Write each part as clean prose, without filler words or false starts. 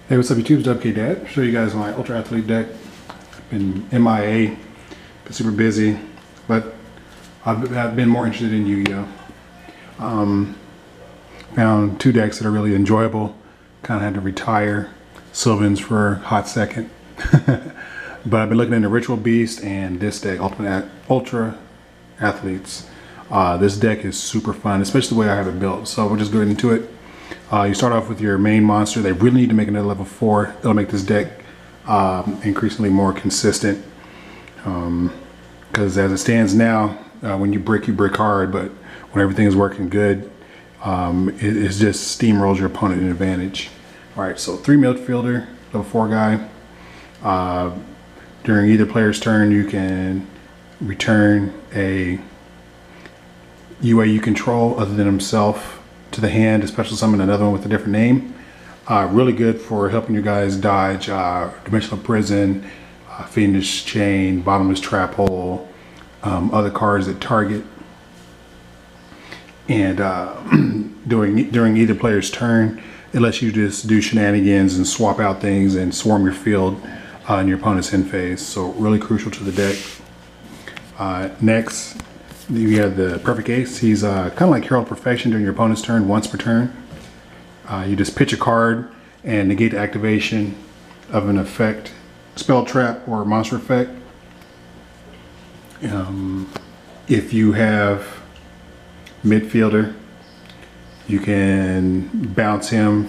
Hey, what's up YouTube? It's WK Dad. Show you guys my Ultra Athlete deck. Been MIA, been super busy, but I've been more interested in Yu-Gi-Oh. Found two decks that are really enjoyable. Kind of had to retire Sylvans for a hot second. But I've been looking into Ritual Beast and this deck, Ultra Athletes. This deck is super fun, especially the way I have it built. So we'll just go into it. You start off with your main monster. They really need to make another level 4. That'll make this deck increasingly more consistent. Because as it stands now, when you brick hard, but when everything is working good, it just steamrolls your opponent in advantage. Alright, so 3 midfielder, level 4 guy. During either player's turn, you can return a UA you control other than himself to the hand, to special summon another one with a different name. Really good for helping you guys dodge Dimensional Prison, Fiendish Chain, Bottomless Trap Hole, other cards that target. And during either player's turn, it lets you just do shenanigans and swap out things and swarm your field in your opponent's end phase. So really crucial to the deck. Next, you have the Perfect Ace. He's kind of like Herald Perfection during your opponent's turn, once per turn. You just pitch a card and negate the activation of an effect, spell, trap, or monster effect. If you have midfielder, you can bounce him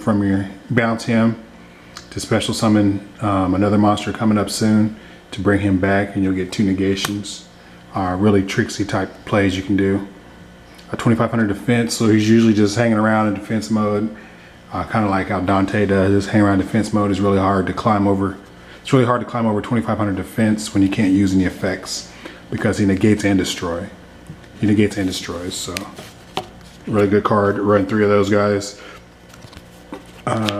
to special summon another monster coming up soon to bring him back, and you'll get 2 negations. Really tricksy type plays you can do. A 2500 defense, so he's usually just hanging around in defense mode, kind of like how Dante does. Just hang around defense mode is really hard to climb over. It's really hard to climb over 2500 defense when you can't use any effects, because he negates and destroy. He negates and destroys, so really good card. Run 3 of those guys.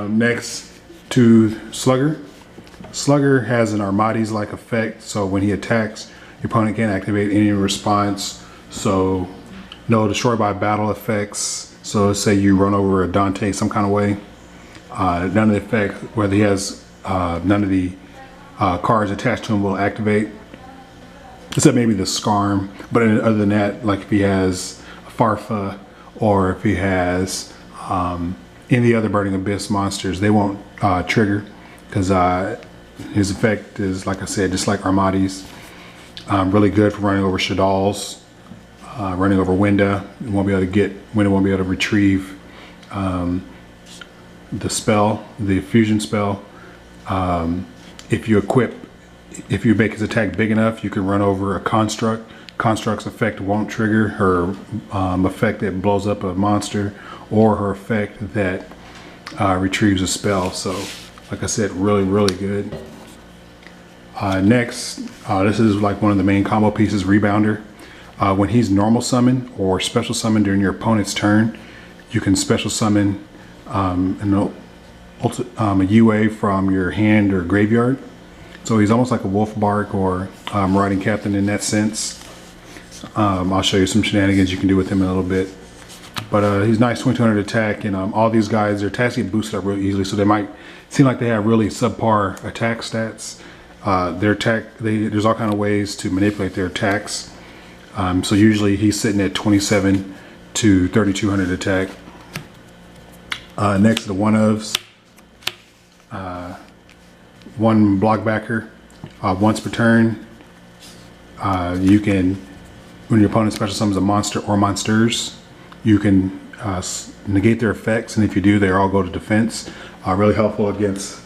Next to Slugger. Slugger has an Armades-like effect, so when he attacks, your opponent can't activate any response. So no destroy by battle effects. So let's say you run over a Dante some kind of way. None of the effect, whether he has none of the cards attached to him will activate, except maybe the Scarm. But other than that, like if he has a Farfa or if he has any other Burning Abyss monsters, they won't trigger, because his effect is, like I said, just like Armades. Really good for running over Shadalls, running over Winda. You won't be able to get Winda, won't be able to retrieve the spell, the fusion spell. If you make his attack big enough, you can run over a Construct. Construct's effect won't trigger her effect that blows up a monster, or her effect that retrieves a spell. So, like I said, really good. Next, this is like one of the main combo pieces, Rebounder. When he's normal summon or special summon during your opponent's turn, you can special summon a UA from your hand or graveyard. So he's almost like a Wolf Bark or Riding Captain in that sense. I'll show you some shenanigans you can do with him in a little bit. But he's nice, 2200 attack, and all these guys, their attacks get boosted up really easily, so they might seem like they have really subpar attack stats. Their attack, there's all kind of ways to manipulate their attacks. So usually he's sitting at 27 to 3200 attack. Next, the one-ofs. One Blockbacker. Once per turn, you can, when your opponent special summons a monster or monsters, you can negate their effects, and if you do, they all go to defense. Really helpful against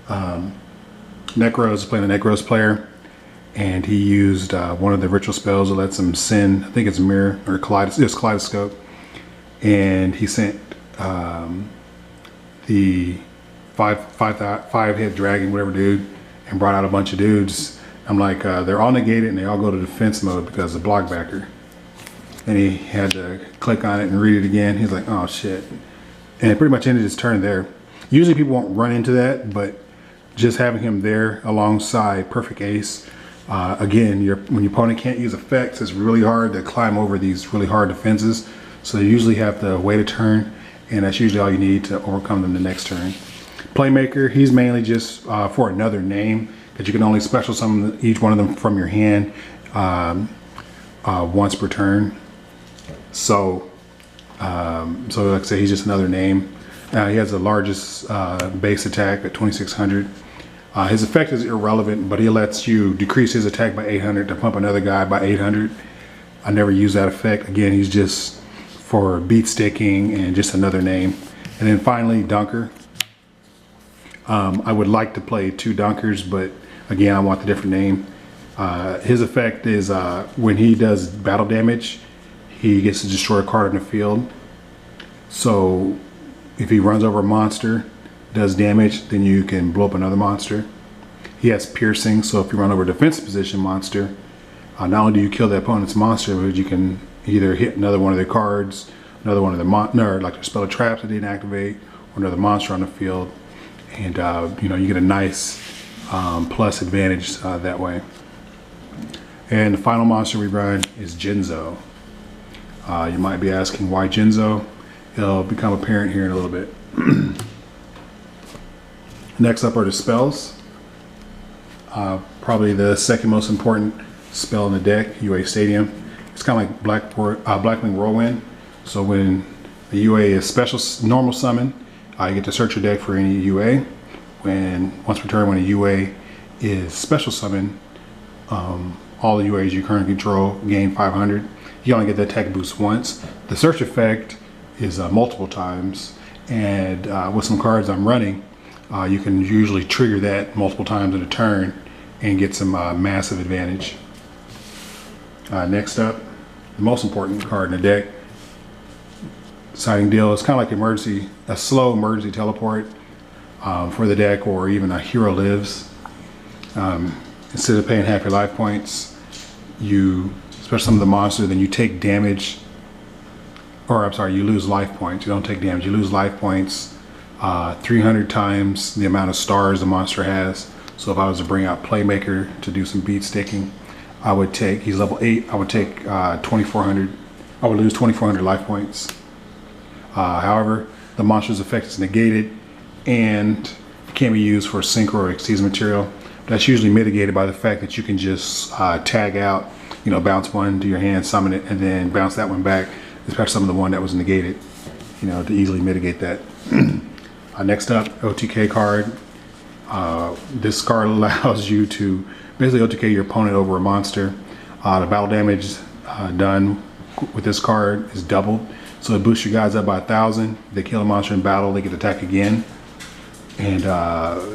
Necros, playing a Necros player, and he used one of the ritual spells that lets him send, I think it's Mirror or Kaleidoscope, and he sent the five head dragon, whatever dude, and brought out a bunch of dudes. I'm like, they're all negated and they all go to defense mode because of Blockbacker. And he had to click on it and read it again. He's like, oh shit. And it pretty much ended his turn there. Usually people won't run into that, but just having him there alongside Perfect Ace, again, when your opponent can't use effects, it's really hard to climb over these really hard defenses. So you usually have to wait a turn, and that's usually all you need to overcome them the next turn. Playmaker, he's mainly just for another name, because you can only special summon each one of them from your hand once per turn. So, so like I say, he's just another name. He has the largest base attack at 2600. His effect is irrelevant, but he lets you decrease his attack by 800 to pump another guy by 800. I never use that effect. Again, he's just for beat sticking and just another name. And then finally, Dunker. I would like to play 2 Dunkers, but again, I want the different name. His effect is when he does battle damage, he gets to destroy a card on the field. So if he runs over a monster, does damage, then you can blow up another monster. He has piercing, so if you run over a defensive position monster, not only do you kill the opponent's monster, but you can either hit another one of their cards, another one of their like their spell of traps that didn't activate, or another monster on the field, and you know, you get a nice plus advantage that way. And the final monster we run is Yugioh. You might be asking why Yugioh. It'll become apparent here in a little bit. Next up are the spells. Probably the second most important spell in the deck, UA Stadium. It's kind of like Blackwing Whirlwind. So when the UA is special normal summon, you get to search your deck for any UA. Once per turn, when a UA is special summon, all the UAs you currently control gain 500. You only get the attack boost once. The search effect is multiple times, and with some cards I'm running, you can usually trigger that multiple times in a turn and get some massive advantage. Next up, the most important card in the deck, Signing Deal. It's kind of like a slow emergency teleport for the deck, or even a Hero Lives. Instead of paying half your life points, you special summon the monster, then you take damage, or I'm sorry, you lose life points. You don't take damage, you lose life points 300 times the amount of stars the monster has. So if I was to bring out Playmaker to do some beat sticking, I would take, he's level 8, I would take 2400, I would lose 2400 life points. However, the monster's effect is negated and can't be used for synchro or exceeds material. That's usually mitigated by the fact that you can just tag out, you know, bounce one to your hand, summon it, and then bounce that one back, especially some of the one that was negated, you know, to easily mitigate that. Next up, OTK card. This card allows you to basically OTK your opponent over a monster. The battle damage done with this card is doubled, so it boosts your guys up by 1,000. They kill a monster in battle, they get to attack again, and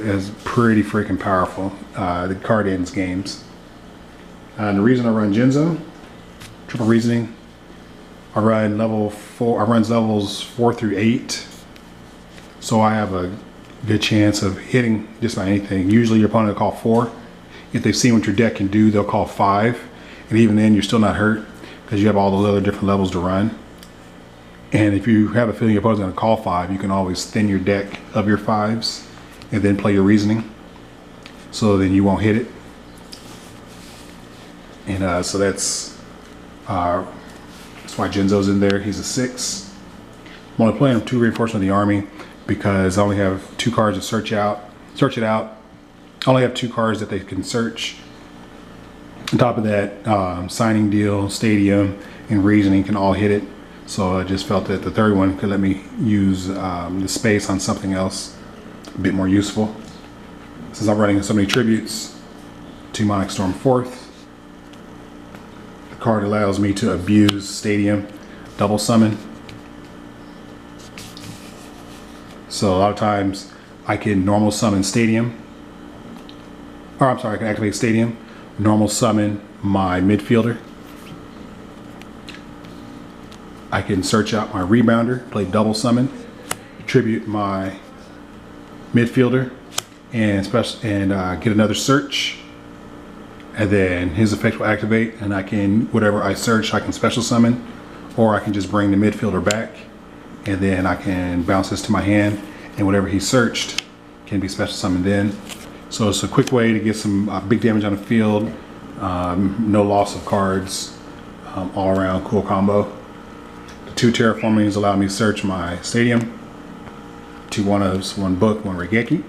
it's pretty freaking powerful. The card ends games. And the reason I run Yugioh, triple reasoning. I run level 4. I run levels 4 through 8, so I have a good chance of hitting just about anything. Usually your opponent will call 4. If they've seen what your deck can do, they'll call 5, and even then you're still not hurt because you have all those other different levels to run. And if you have a feeling your opponent's going to call 5, you can always thin your deck of your 5s and then play your reasoning, so then you won't hit it. And so that's why Yugioh's in there. He's a 6. I'm only playing 2 Reinforcement of the Army because I only have 2 cards to search it out. I only have 2 cards that they can search. On top of that, Signing Deal, Stadium, and Reasoning can all hit it. So I just felt that the third one could let me use the space on something else a bit more useful. Since I'm running so many tributes to Demonic Storm 4th, the card allows me to abuse Stadium, double summon. So a lot of times I can normal summon Stadium, or I'm sorry, I can activate Stadium, normal summon my midfielder. I can search out my Rebounder, play double summon, tribute my midfielder, and get another search, and then his effect will activate, and I can, whatever I search, I can special summon, or I can just bring the midfielder back, and then I can bounce this to my hand, and whatever he searched can be special summoned in. So it's a quick way to get some big damage on the field, no loss of cards, all around cool combo. The 2 terraformings allow me to search my Stadium, 2 one-ofs, 1 book, 1 Regeki.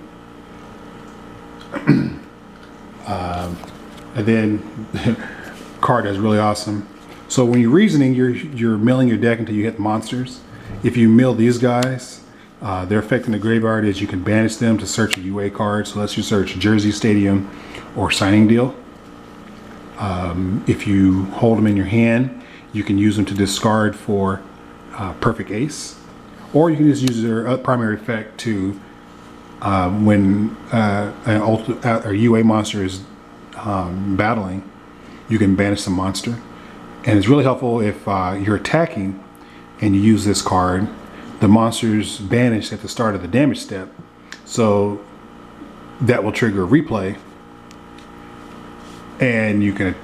And then card that's really awesome. So when you're reasoning, you're milling your deck until you hit the monsters. If you mill these guys, their effect in the graveyard is you can banish them to search a UA card. So let's you search Jersey Stadium or Signing Deal. If you hold them in your hand, you can use them to discard for Perfect Ace, or you can just use their primary effect to when a UA monster is battling, you can banish the monster. And it's really helpful if you're attacking and you use this card. The monster's banished at the start of the damage step, so that will trigger a replay and you can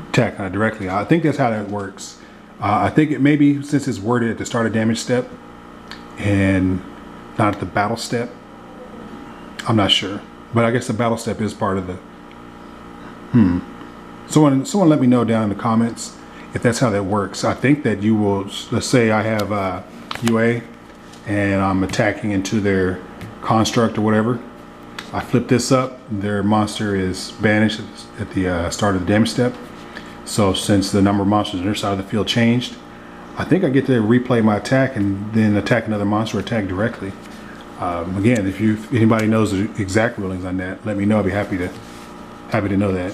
attack directly. I think that's how that works. I think it may be, since it's worded at the start of damage step and not at the battle step. I'm not sure, but I guess the battle step is part of the Someone let me know down in the comments if that's how that works. I think that you will, let's say I have UA and I'm attacking into their construct or whatever. I flip this up, their monster is banished at the start of the damage step. So since the number of monsters on their side of the field changed, I think I get to replay my attack and then attack another monster or attack directly. Again, if anybody knows the exact rulings on that, let me know. I'd be happy to know that.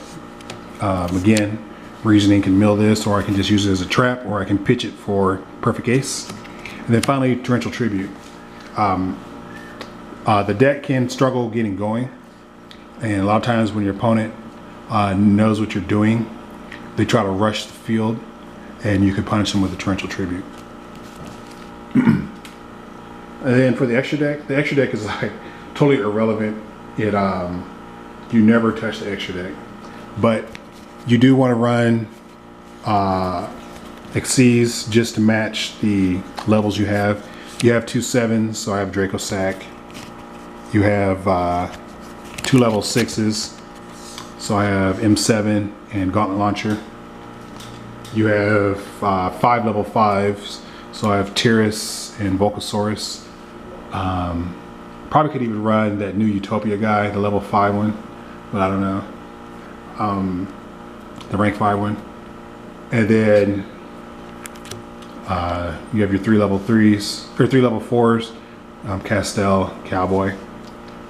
Again, reasoning can mill this, or I can just use it as a trap, or I can pitch it for Perfect Ace. And then finally, Torrential Tribute. The deck can struggle getting going, and a lot of times when your opponent knows what you're doing, they try to rush the field, and you can punish them with a Torrential Tribute. And then for the extra deck is like totally irrelevant. It you never touch the extra deck, but you do want to run Xyz just to match the levels you have. You have 2 7s, so I have Draco Sack. You have 2 level 6s, so I have M7 and Gauntlet Launcher. You have 5 level 5s, so I have Tyrus and Volcasaurus. Probably could even run that new Utopia guy, the level 5 one, but I don't know. The rank 5 one. And then you have your 3 level 3s, or 3 level 4s, Castell, Cowboy,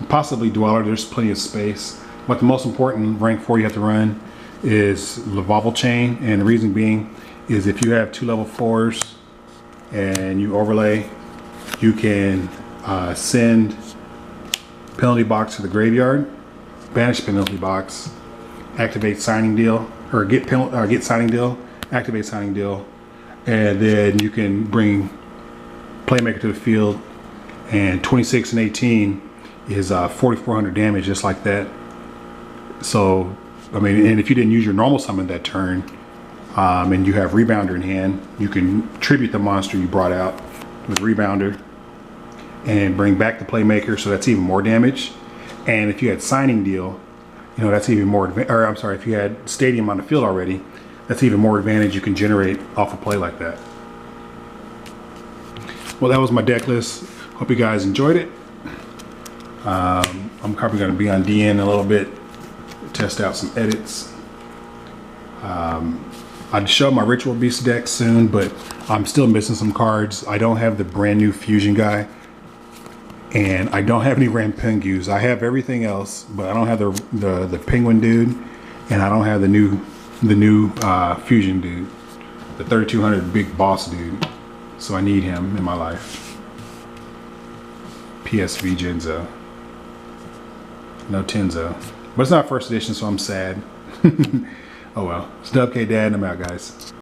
possibly Dweller. There's plenty of space. But the most important rank 4 you have to run is Lavalval Chain, and the reason being is if you have 2 level 4s and you overlay, you can send Penalty Box to the graveyard, banish Penalty Box, activate Signing Deal, or get Signing Deal, activate Signing Deal, and then you can bring Playmaker to the field, and 26 and 18 is 4,400 damage, just like that. So, I mean, and if you didn't use your normal summon that turn, and you have Rebounder in hand, you can tribute the monster you brought out with Rebounder and bring back the Playmaker, so that's even more damage. And if you had Signing Deal, you know, that's even more, or I'm sorry, if you had Stadium on the field already, that's even more advantage you can generate off a play like that. Well, that was my deck list. Hope you guys enjoyed it. I'm probably going to be on DN a little bit, test out some edits. I'd show my Ritual Beast deck soon, but I'm still missing some cards. I don't have the brand new Fusion guy, and I don't have any Rampengus. I have everything else, but I don't have the Penguin dude, and I don't have the new Fusion dude, the 3200 big boss dude. So I need him in my life. PSV Genzo. No Tenzo. But it's not first edition, so I'm sad. Oh well. It's Dub K Dad, and I'm out, guys.